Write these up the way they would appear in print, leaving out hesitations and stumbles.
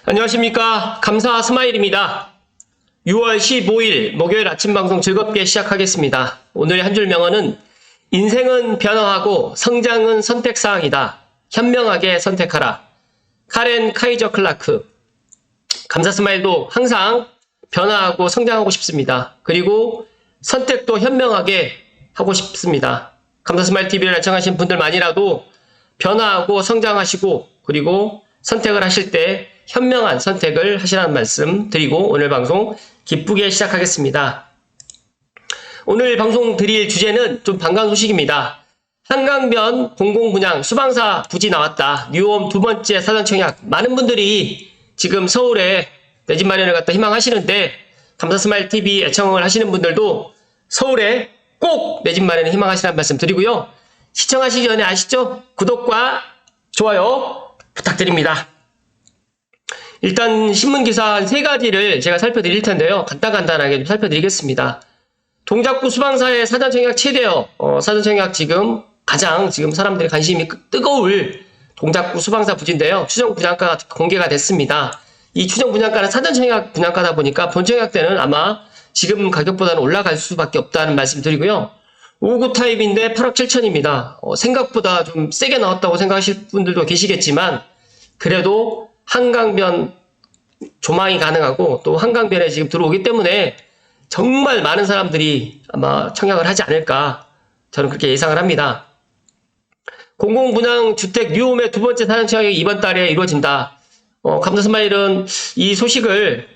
안녕하십니까. 감사 스마일입니다. 6월 15일 목요일 아침 방송 즐겁게 시작하겠습니다. 오늘의 한 줄 명언은 인생은 변화하고 성장은 선택사항이다. 현명하게 선택하라. 카렌 카이저 클라크. 감사 스마일도 항상 변화하고 성장하고 싶습니다. 그리고 선택도 현명하게 하고 싶습니다. 감사 스마일 TV를 애청하신 분들만이라도 변화하고 성장하시고 그리고 선택을 하실 때 현명한 선택을 하시라는 말씀 드리고 오늘 방송 기쁘게 시작하겠습니다. 오늘 방송 드릴 주제는 좀 반가운 소식입니다. 한강변 공공분양 수방사 부지 나왔다. 뉴홈 두 번째 사전 청약. 많은 분들이 지금 서울에 내 집 마련을 갖다 희망하시는데 감사 스마일 TV 애청을 하시는 분들도 서울에 꼭 내 집 마련을 희망하시라는 말씀 드리고요. 시청하시기 전에 아시죠? 구독과 좋아요 부탁드립니다. 일단 신문기사 한 3가지를 제가 살펴드릴 텐데요. 간단하게 좀 살펴드리겠습니다. 동작구 수방사의 사전청약 최대어 사전청약 가장 사람들의 관심이 뜨거울 동작구 수방사 부지인데요. 추정 분양가가 공개가 됐습니다. 이 추정 분양가는 사전청약 분양가다 보니까 본청약 때는 아마 지금 가격보다는 올라갈 수밖에 없다는 말씀 드리고요. 5구 타입인데 8억 7천입니다. 생각보다 좀 세게 나왔다고 생각하실 분들도 계시겠지만 그래도 한강변 조망이 가능하고 또 한강변에 지금 들어오기 때문에 정말 많은 사람들이 아마 청약을 하지 않을까 저는 그렇게 예상을 합니다. 공공분양주택 뉴홈의 두 번째 사전 청약이 이번 달에 이루어진다. 감사 스마일은 이 소식을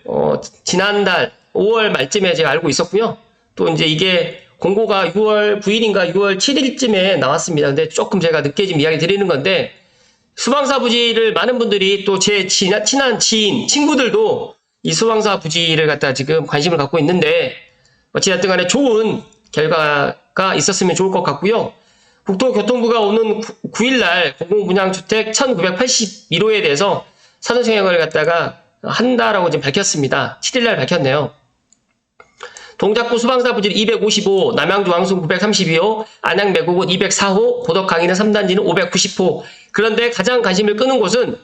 지난달 5월 말쯤에 제가 알고 있었고요. 또 이제 이게 공고가 6월 9일인가 6월 7일쯤에 나왔습니다. 근데 조금 제가 늦게 좀 이야기 드리는 건데 수방사 부지를 많은 분들이 또 제 친한 지인, 친구들도 이 수방사 부지를 갖다 지금 관심을 갖고 있는데 어찌됐든 간에 좋은 결과가 있었으면 좋을 것 같고요. 국토교통부가 오는 9일날 공공분양주택 1981호에 대해서 사전청약을 갖다가 한다라고 지금 밝혔습니다. 7일날 밝혔네요. 동작구 수방사 부지 255, 남양주 왕순 932호, 안양 매곡은 204호, 고덕 강인은 3단지는 590호. 그런데 가장 관심을 끄는 곳은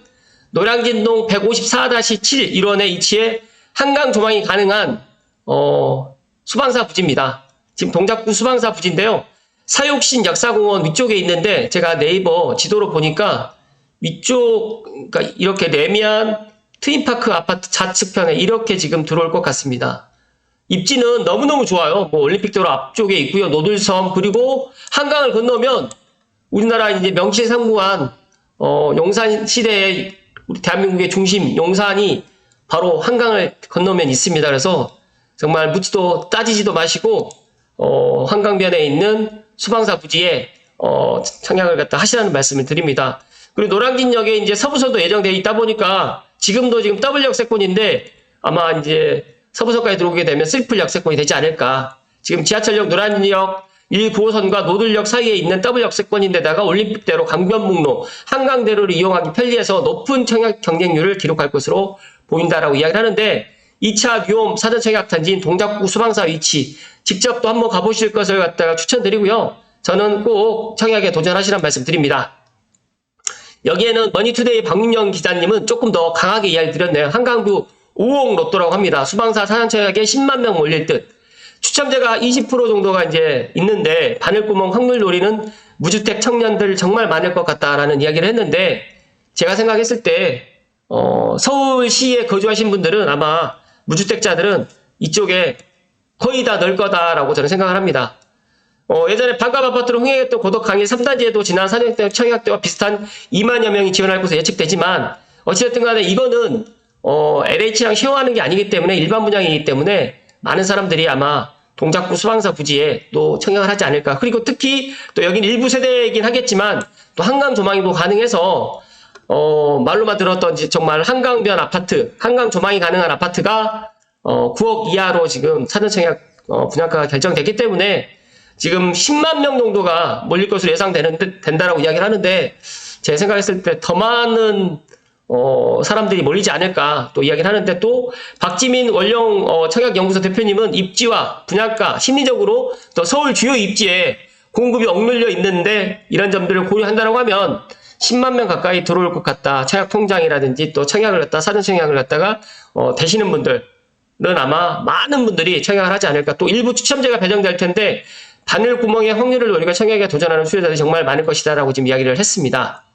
노량진동 154-7 일원에 위치해 한강 조망이 가능한 수방사 부지입니다. 지금 동작구 수방사 부지인데요. 사육신 역사공원 위쪽에 있는데 제가 네이버 지도로 보니까 위쪽 그러니까 이렇게 레미안 트윈파크 아파트 좌측편에 이렇게 지금 들어올 것 같습니다. 입지는 너무너무 좋아요. 올림픽대로 앞쪽에 있고요. 노들섬 그리고 한강을 건너면 우리나라 이제 명실상부한 용산 시대의 우리 대한민국의 중심 용산이 바로 한강을 건너면 있습니다. 그래서 정말 묻지도 따지지도 마시고 한강변에 있는 수방사 부지에 청약을 갖다 하시라는 말씀을 드립니다. 그리고 노량진역에 이제 서부선도 예정되어 있다 보니까 지금 더블 역세권인데 아마 이제 서부선까지 들어오게 되면 트리플 역세권이 되지 않을까. 지금 지하철역 노량진역 1-9호선과 노들역 사이에 있는 더블 역세권인데다가 올림픽대로 강변북로 한강대로를 이용하기 편리해서 높은 청약 경쟁률을 기록할 것으로 보인다라고 이야기를 하는데 2차 뉴홈 사전청약 단지인 동작구 수방사 위치 직접 또 한번 가보실 것을 갖다가 추천드리고요. 저는 꼭 청약에 도전하시라는 말씀 드립니다. 여기에는 머니투데이 박민영 기자님은 조금 더 강하게 이야기 드렸네요. 한강뷰 5억 로또라고 합니다. 수방사 사전청약에 10만 명 몰릴 듯. 추첨자가 20% 정도가 이제 있는데 바늘구멍 확률놀이는 무주택 청년들 정말 많을 것 같다라는 이야기를 했는데 제가 생각했을 때 서울시에 거주하신 분들은 아마 무주택자들은 이쪽에 거의 다 넣을 거다라고 저는 생각을 합니다. 예전에 반값 아파트로 흥행했던 고덕 강일 3단지에도 지난 사전 청약 때와 비슷한 2만여 명이 지원할 것으로 예측되지만 어찌됐든 간에 이거는 LH랑 쉐어하는 게 아니기 때문에 일반 분양이기 때문에 많은 사람들이 아마 동작구 수방사 부지에 또 청약을 하지 않을까. 그리고 특히 또 여기는 일부 세대이긴 하겠지만 또 한강 조망이 또 가능해서 말로만 들었던 정말 한강변 아파트, 한강 조망이 가능한 아파트가 9억 이하로 지금 사전청약 분양가가 결정됐기 때문에 지금 10만 명 정도가 몰릴 것으로 예상된다라고 이야기를 하는데 제 생각했을 때 더 많은 사람들이 몰리지 않을까 또 이야기를 하는데 또 박지민 원령 청약연구소 대표님은 입지와 분양가 심리적으로 또 서울 주요 입지에 공급이 억눌려 있는데 이런 점들을 고려한다고 하면 10만 명 가까이 들어올 것 같다. 청약 통장이라든지 또 청약을 갖다 사전 청약을 갖다가 되시는 분들은 아마 많은 분들이 청약을 하지 않을까. 또 일부 추첨제가 배정될 텐데 바늘 구멍의 확률을 노리고 청약에 도전하는 수요자들이 정말 많을 것이다라고 지금 이야기를 했습니다.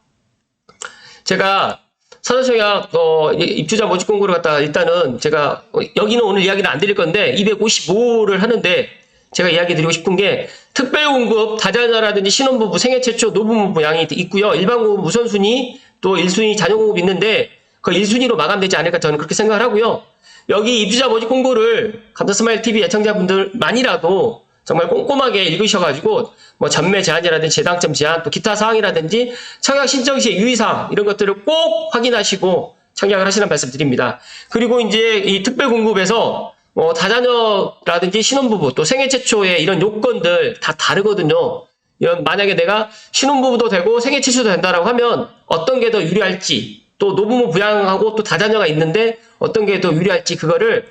제가 사전 청약 입주자 모집 공고를 갖다가 일단은 제가 여기는 오늘 이야기는 안 드릴 건데 255를 하는데 제가 이야기 드리고 싶은 게 특별공급 다자녀라든지 신혼부부 생애 최초 노부부 양이 있고요. 일반공급 우선순위 또 1순위 자녀공급 있는데 그 1순위로 마감되지 않을까 저는 그렇게 생각을 하고요. 여기 입주자 모집 공고를 감사스마일TV 애청자분들만이라도 정말 꼼꼼하게 읽으셔가지고 뭐 전매 제한이라든지 재당점 제한 또 기타 사항이라든지 청약 신청 시의 유의사항 이런 것들을 꼭 확인하시고 청약을 하시는 말씀 드립니다. 그리고 이제 이 특별공급에서 다자녀라든지 신혼부부 또 생애 최초의 이런 요건들 다 다르거든요. 이런 만약에 내가 신혼부부도 되고 생애 최초도 된다라고 하면 어떤 게 더 유리할지 또 노부모 부양하고 또 다자녀가 있는데 어떤 게 더 유리할지 그거를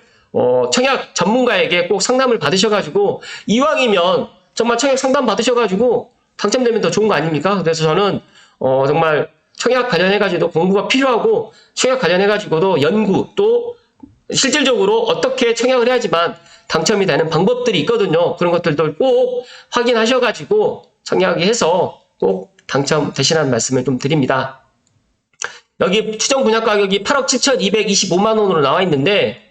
청약 전문가에게 꼭 상담을 받으셔가지고 이왕이면 정말 청약 상담 받으셔가지고 당첨되면 더 좋은 거 아닙니까? 그래서 저는 정말 청약 관련해가지고 공부가 필요하고 청약 관련해가지고도 연구 또 실질적으로 어떻게 청약을 해야지만 당첨이 되는 방법들이 있거든요. 그런 것들도 꼭 확인하셔가지고 청약해서 꼭 당첨되시라는 말씀을 좀 드립니다. 여기 추정 분양 가격이 8억 7,225만 원으로 나와 있는데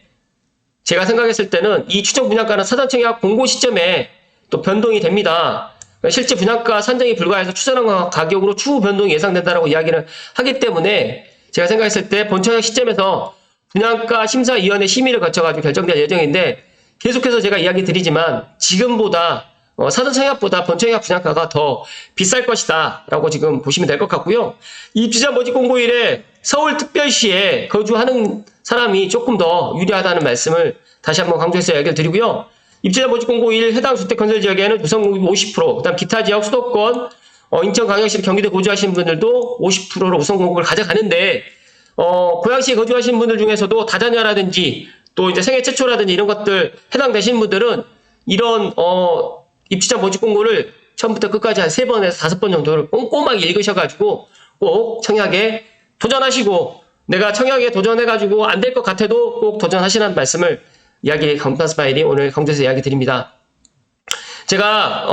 제가 생각했을 때는 이 추정 분양가는 사전 청약 공고 시점에 또 변동이 됩니다. 실제 분양가 산정이 불가해서 추정한 가격으로 추후 변동이 예상된다라고 이야기를 하기 때문에 제가 생각했을 때 본청약 시점에서 분양가 심사위원회 심의를 거쳐가지고 결정될 예정인데 계속해서 제가 이야기 드리지만 지금보다 사전 청약보다 본청약 분양가가 더 비쌀 것이다 라고 지금 보시면 될 것 같고요. 입주자 모집 공고일에 서울특별시에 거주하는 사람이 조금 더 유리하다는 말씀을 다시 한번 강조해서 이야기를 드리고요. 입주자 모집 공고일 해당 주택 건설 지역에는 우선 공급이 50%, 그다음 기타 지역 수도권, 인천광역시 경기도 거주하시는 분들도 50%로 우선 공급을 가져가는데 고양시에 거주하시는 분들 중에서도 다자녀라든지 또 이제 생애 최초라든지 이런 것들 해당되시는 분들은 이런 입주자 모집 공고를 처음부터 끝까지 한 3번에서 5번 정도를 꼼꼼하게 읽으셔가지고 꼭 청약에 도전하시고 내가 청약에 도전해가지고 안 될 것 같아도 꼭 도전하시라는 말씀을 감사스마일이 오늘 강조해서 이야기 드립니다. 제가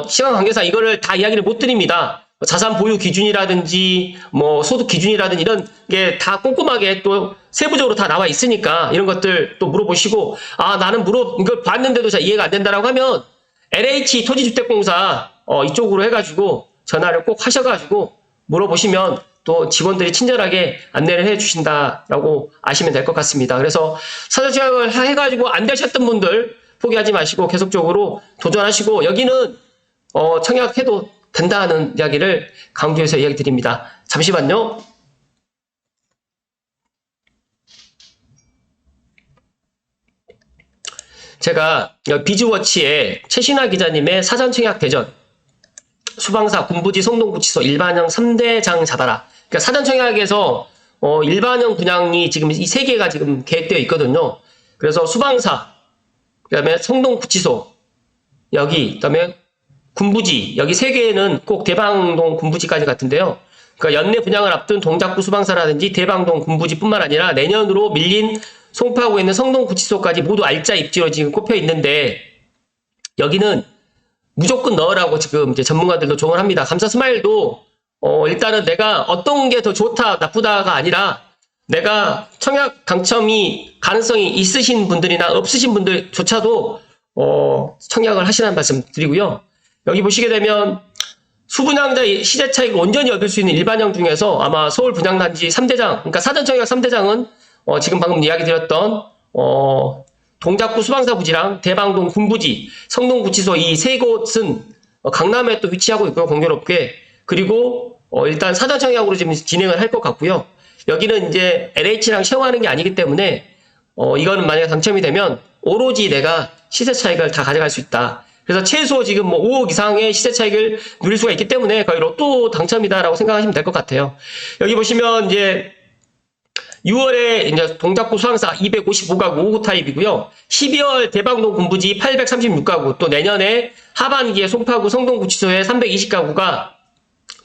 시간 관계상 이거를 다 이야기를 못 드립니다. 자산 보유 기준이라든지 뭐 소득 기준이라든지 이런 게 다 꼼꼼하게 또 세부적으로 다 나와 있으니까 이런 것들 또 물어보시고 나는 이걸 봤는데도 잘 이해가 안 된다라고 하면 LH 토지주택공사 이쪽으로 해가지고 전화를 꼭 하셔가지고 물어보시면 또 직원들이 친절하게 안내를 해주신다라고 아시면 될 것 같습니다. 그래서 사전 청약을 해가지고 안 되셨던 분들 포기하지 마시고 계속적으로 도전하시고 여기는 청약해도 된다는 이야기를 강조해서 이야기 드립니다. 잠시만요. 제가 비즈워치에 최신화 기자님의 사전 청약 대전 수방사 군부지 성동구치소 일반형 3대장 잡아라. 그러니까 사전 청약에서 일반형 분양이 지금 이 3개가 지금 계획되어 있거든요. 그래서 수방사, 그다음에 성동구치소 여기, 그다음에 군부지 여기 3개는 꼭 대방동 군부지까지 같은데요. 그러니까 연내 분양을 앞둔 동작구 수방사라든지 대방동 군부지뿐만 아니라 내년으로 밀린 송파구에 있는 성동구치소까지 모두 알짜 입지로 지금 꼽혀 있는데 여기는 무조건 넣으라고 지금 이제 전문가들도 조언을 합니다. 감사스마일도 일단은 내가 어떤 게 더 좋다 나쁘다가 아니라 내가 청약 당첨이 가능성이 있으신 분들이나 없으신 분들조차도 청약을 하시라는 말씀 드리고요. 여기 보시게 되면 수분양자 시세 차익을 온전히 얻을 수 있는 일반형 중에서 아마 서울 분양단지 3대장, 그러니까 사전 청약 3대장은 지금 방금 이야기 드렸던 동작구 수방사 부지랑 대방동 군부지, 성동구치소 이 3곳은 강남에 또 위치하고 있고요. 공교롭게. 그리고 일단 사전 청약으로 지금 진행을 할 것 같고요. 여기는 이제 LH랑 쉐어하는 게 아니기 때문에 이거는 만약에 당첨이 되면 오로지 내가 시세 차익을 다 가져갈 수 있다. 그래서 최소 지금 뭐 5억 이상의 시세 차익을 누릴 수가 있기 때문에 거의 로또 당첨이다라고 생각하시면 될 것 같아요. 여기 보시면 이제 6월에 이제 동작구 수방사 255가구 5구 타입이고요. 12월 대방동 군부지 836가구, 또 내년에 하반기에 송파구 성동구치소에 320가구가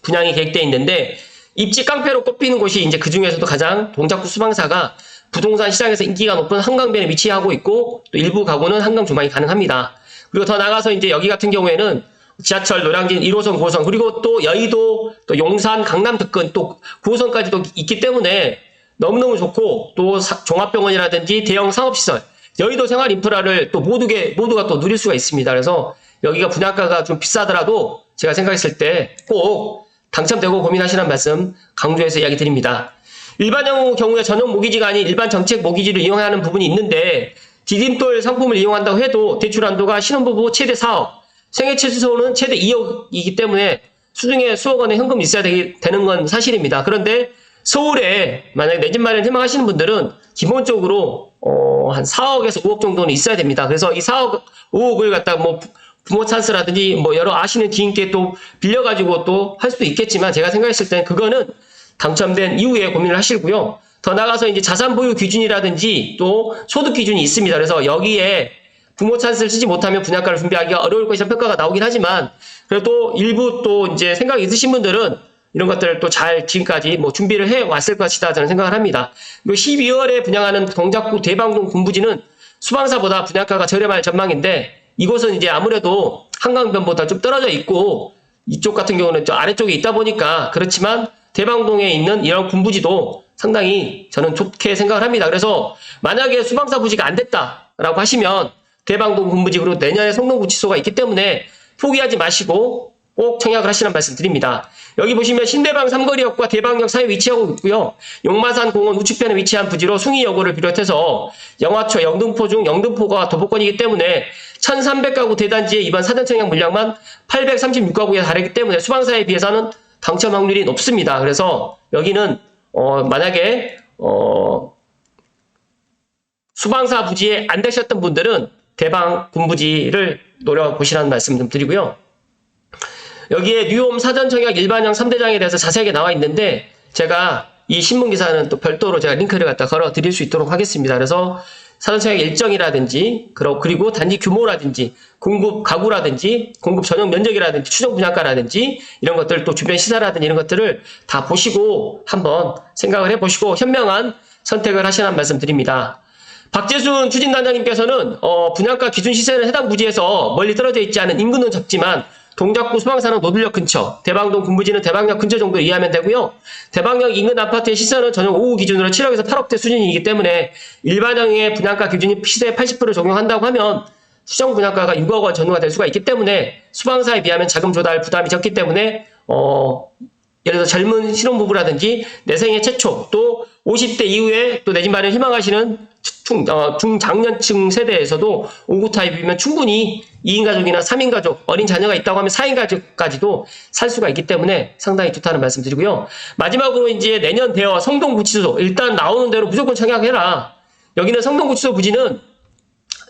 분양이 계획되어 있는데 입지 깡패로 꼽히는 곳이 이제 그 중에서도 가장 동작구 수방사가 부동산 시장에서 인기가 높은 한강변에 위치하고 있고 또 일부 가구는 한강 주방이 가능합니다. 그리고 더 나가서 이제 여기 같은 경우에는 지하철 노량진 1호선 9호선 그리고 또 여의도 또 용산 강남 특근 또 9호선까지도 있기 때문에 너무너무 좋고 또 종합병원이라든지 대형 상업시설 여의도 생활 인프라를 또 모두가 또 누릴 수가 있습니다. 그래서 여기가 분양가가 좀 비싸더라도 제가 생각했을 때 꼭 당첨되고 고민하시라는 말씀 강조해서 이야기 드립니다. 일반형 경우에 전용 모기지가 아닌 일반 정책 모기지를 이용하는 부분이 있는데 디딤돌 상품을 이용한다고 해도 대출 한도가 신혼부부 최대 4억, 생애 최소는 최대 2억이기 때문에 수중에 수억 원의 현금이 있어야 되는 건 사실입니다. 그런데 서울에 만약에 내 집 마련 희망하시는 분들은 기본적으로 한 4억에서 5억 정도는 있어야 됩니다. 그래서 이 4억, 5억을 갖다 뭐 부모 찬스라든지 뭐 여러 아시는 지인께 또 빌려가지고 또 할 수도 있겠지만 제가 생각했을 때는 그거는 당첨된 이후에 고민을 하시고요. 더 나가서 이제 자산 보유 기준이라든지 또 소득 기준이 있습니다. 그래서 여기에 부모 찬스를 쓰지 못하면 분양가를 준비하기가 어려울 것이라는 평가가 나오긴 하지만 그래도 일부 또 이제 생각이 있으신 분들은 이런 것들을 또 잘 지금까지 뭐 준비를 해 왔을 것이다 저는 생각을 합니다. 그리고 12월에 분양하는 동작구 대방동 군부지는 수방사보다 분양가가 저렴할 전망인데 이곳은 이제 아무래도 한강변보다 좀 떨어져 있고 이쪽 같은 경우는 저 아래쪽에 있다 보니까 그렇지만 대방동에 있는 이런 군부지도 상당히 저는 좋게 생각을 합니다. 그래서 만약에 수방사 부지가 안 됐다라고 하시면 대방동 군부지 그리고 내년에 성동구치소가 있기 때문에 포기하지 마시고 꼭 청약을 하시라는 말씀 드립니다. 여기 보시면 신대방 삼거리역과 대방역 사이에 위치하고 있고요. 용마산 공원 우측편에 위치한 부지로 숭이여고를 비롯해서 영화초, 영등포 중 영등포가 도보권이기 때문에 1300가구 대단지의 이번 사전청약 물량만 836가구에 달하기 때문에 수방사에 비해서는 당첨 확률이 높습니다. 그래서 여기는 만약에 수방사 부지에 안 되셨던 분들은 대방 군부지를 노려보시라는 말씀 좀 드리고요. 여기에 뉴홈 사전청약 일반형 3대장에 대해서 자세하게 나와 있는데 제가 이 신문기사는 또 별도로 제가 링크를 갖다 걸어 드릴 수 있도록 하겠습니다. 그래서 사전청약 일정이라든지 그리고 단지 규모라든지 공급 가구라든지 공급 전용 면적이라든지 추정 분양가라든지 이런 것들 또 주변 시사라든지 이런 것들을 다 보시고 한번 생각을 해보시고 현명한 선택을 하시라는 말씀 드립니다. 박재순 추진단장님께서는 분양가 기준 시세는 해당 부지에서 멀리 떨어져 있지 않은 인구는 적지만 동작구 수방사는 노들역 근처, 대방동 군부지는 대방역 근처 정도 이해하면 되고요. 대방역 인근 아파트의 시세는 전용 5구 기준으로 7억에서 8억대 수준이기 때문에 일반형의 분양가 기준이 시세의 80%를 적용한다고 하면 수정 분양가가 6억 원 전후가 될 수가 있기 때문에 수방사에 비하면 자금 조달 부담이 적기 때문에 예를 들어 젊은 신혼부부라든지 내 생애 최초 또 50대 이후에 또 내 집 마련 희망하시는 중장년층 세대에서도 5구 타입이면 충분히 2인 가족이나 3인 가족, 어린 자녀가 있다고 하면 4인 가족까지도 살 수가 있기 때문에 상당히 좋다는 말씀 드리고요. 마지막으로 이제 내년 대여 성동구치소 일단 나오는 대로 무조건 청약해라. 여기는 성동구치소 부지는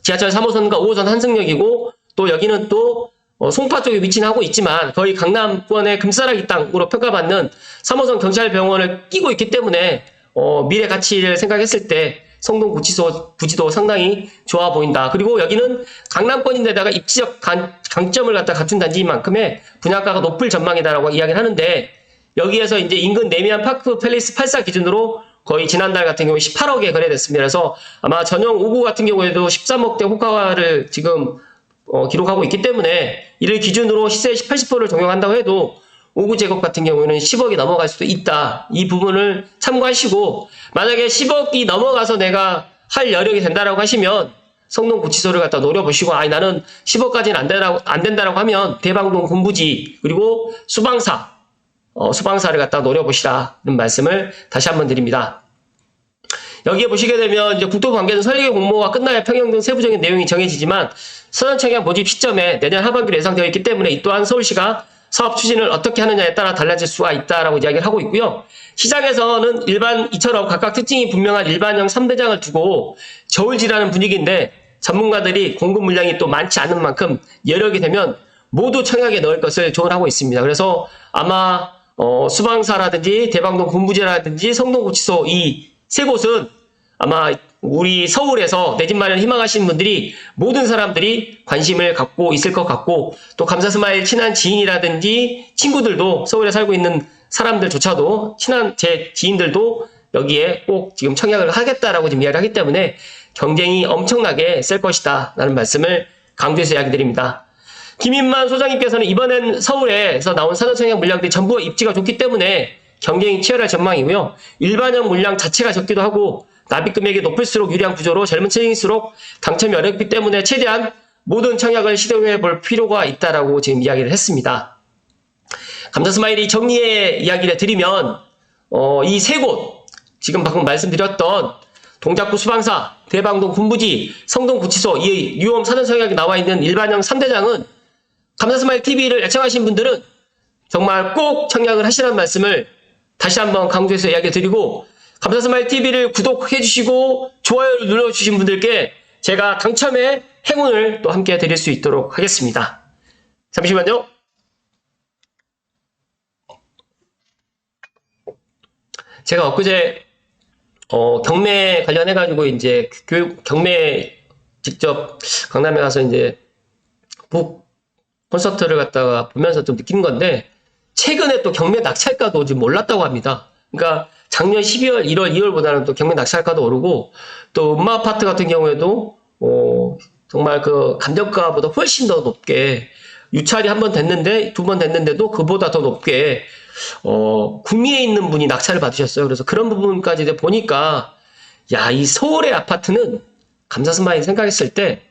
지하철 3호선과 5호선 한승역이고 또 여기는 또 송파 쪽에 위치는 하고 있지만 거의 강남권의 금싸라기 땅으로 평가받는 3호선 경찰병원을 끼고 있기 때문에 미래 가치를 생각했을 때 성동구치소 부지도 상당히 좋아 보인다. 그리고 여기는 강남권인데다가 입지적 강점을 갖다 갖춘 단지인 만큼의 분양가가 높을 전망이다라고 이야기를 하는데 여기에서 이제 인근 내미안 파크 팰리스 84 기준으로 거의 지난달 같은 경우에 18억에 거래됐습니다. 그래서 아마 전용 5구 같은 경우에도 13억대 호가를 지금 기록하고 있기 때문에 이를 기준으로 시세의 80%를 적용한다고 해도 5구 제곱 같은 경우에는 10억이 넘어갈 수도 있다. 이 부분을 참고하시고 만약에 10억이 넘어가서 내가 할 여력이 된다라고 하시면 성동구치소를 갖다 노려보시고 나는 10억까지는 안 된다라고 하면 대방동 군부지 그리고 수방사를 갖다 노려보시라는 말씀을 다시 한번 드립니다. 여기에 보시게 되면 이제 국토부 관계는 설계 공모가 끝나야 평형 등 세부적인 내용이 정해지지만 사전청약 모집 시점에 내년 하반기로 예상되어 있기 때문에 이 또한 서울시가 사업 추진을 어떻게 하느냐에 따라 달라질 수가 있다라고 이야기를 하고 있고요. 시장에서는 이처럼 각각 특징이 분명한 일반형 3대장을 두고 저울질하는 분위기인데 전문가들이 공급 물량이 또 많지 않은 만큼 여력이 되면 모두 청약에 넣을 것을 조언하고 있습니다. 그래서 아마 수방사라든지 대방동 군부지라든지 성동구치소 이 세 곳은 아마 우리 서울에서 내 집 마련 희망하시는 분들이 모든 사람들이 관심을 갖고 있을 것 같고 또 감사스마일 친한 지인이라든지 친구들도 서울에 살고 있는 사람들조차도 친한 제 지인들도 여기에 꼭 지금 청약을 하겠다라고 지금 이야기를 하기 때문에 경쟁이 엄청나게 셀 것이다 라는 말씀을 강조해서 이야기 드립니다. 김인만 소장님께서는 이번엔 서울에서 나온 산업청약 물량들이 전부 입지가 좋기 때문에 경쟁이 치열할 전망이고요. 일반형 물량 자체가 적기도 하고 납입 금액이 높을수록 유리한 구조로 젊은 층일수록 당첨이 어렵기 때문에 최대한 모든 청약을 시도해 볼 필요가 있다라고 지금 이야기를 했습니다. 감사스마일이 정리의 이야기를 드리면 이 세 곳 지금 방금 말씀드렸던 동작구 수방사, 대방동 군부지, 성동구치소 이 유홈 사전청약이 나와 있는 일반형 3대장은 감사스마일 TV를 애청하신 분들은 정말 꼭 청약을 하시라는 말씀을 다시 한번 강조해서 이야기 드리고 감사스마일 TV를 구독해 주시고 좋아요를 눌러주신 분들께 제가 당첨의 행운을 또 함께 드릴 수 있도록 하겠습니다. 잠시만요. 제가 엊그제 경매 관련해가지고 이제 교육 경매 직접 강남에 가서 이제 북 콘서트를 갖다가 보면서 좀 느낀 건데 최근에 또 경매 낙찰가도 지금 올랐다고 합니다. 그러니까 작년 12월, 1월, 2월보다는 또 경매 낙찰가도 오르고 또 음마 아파트 같은 경우에도 정말 그 감정가보다 훨씬 더 높게 유찰이 한 번 됐는데 2번 됐는데도 그보다 더 높게 구미에 있는 분이 낙찰을 받으셨어요. 그래서 그런 부분까지 보니까 야, 이 서울의 아파트는 감사스마일 생각했을 때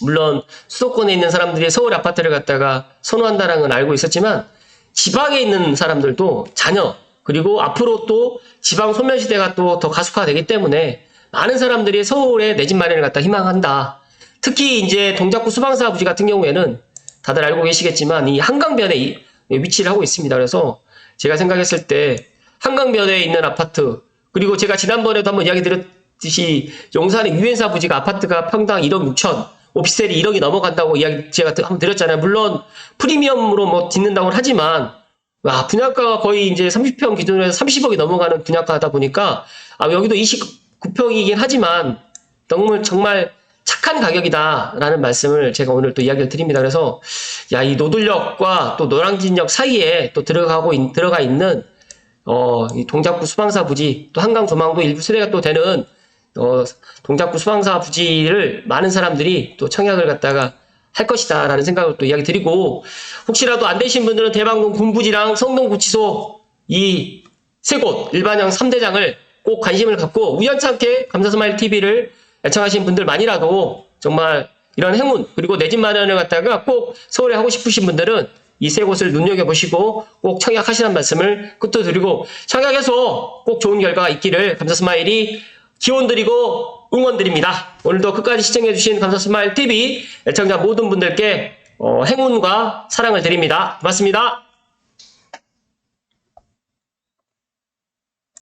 물론 수도권에 있는 사람들이 서울 아파트를 갖다가 선호한다는 건 알고 있었지만 지방에 있는 사람들도 자녀 그리고 앞으로 또 지방 소멸시대가 또 더 가속화되기 때문에 많은 사람들이 서울에 내 집 마련을 갖다 희망한다. 특히 이제 동작구 수방사 부지 같은 경우에는 다들 알고 계시겠지만 이 한강변에 위치를 하고 있습니다. 그래서 제가 생각했을 때 한강변에 있는 아파트 그리고 제가 지난번에도 한번 이야기 드렸듯이 용산의 유엔사 부지가 아파트가 평당 1억 6천 오피스텔이 1억이 넘어간다고 이야기 제가 한번 드렸잖아요. 물론 프리미엄으로 뭐 짓는다고 하지만 분양가가 거의 이제 30평 기준으로 해서 30억이 넘어가는 분양가다 보니까 여기도 29평이긴 하지만 너무 정말 착한 가격이다라는 말씀을 제가 오늘 또 이야기를 드립니다. 그래서 이 노들역과 또 노량진역 사이에 또 들어가 있는 이 동작구 수방사 부지 또 한강 조망도 일부 세대가 또 되는 동작구 수방사 부지를 많은 사람들이 또 청약을 갖다가 할 것이다 라는 생각을 또 이야기 드리고 혹시라도 안 되신 분들은 대방동 군부지랑 성동구치소 이 세 곳 일반형 3대장을 꼭 관심을 갖고 우연찮게 감사스마일 TV를 애청하신 분들만이라도 정말 이런 행운 그리고 내 집 마련을 갖다가 꼭 서울에 하고 싶으신 분들은 이 세 곳을 눈여겨보시고 꼭 청약하시라는 말씀을 끝도 드리고 청약해서 꼭 좋은 결과가 있기를 감사스마일이 기원드리고 응원드립니다. 오늘도 끝까지 시청해주신 감사스마일 TV 애청자 모든 분들께 행운과 사랑을 드립니다. 고맙습니다.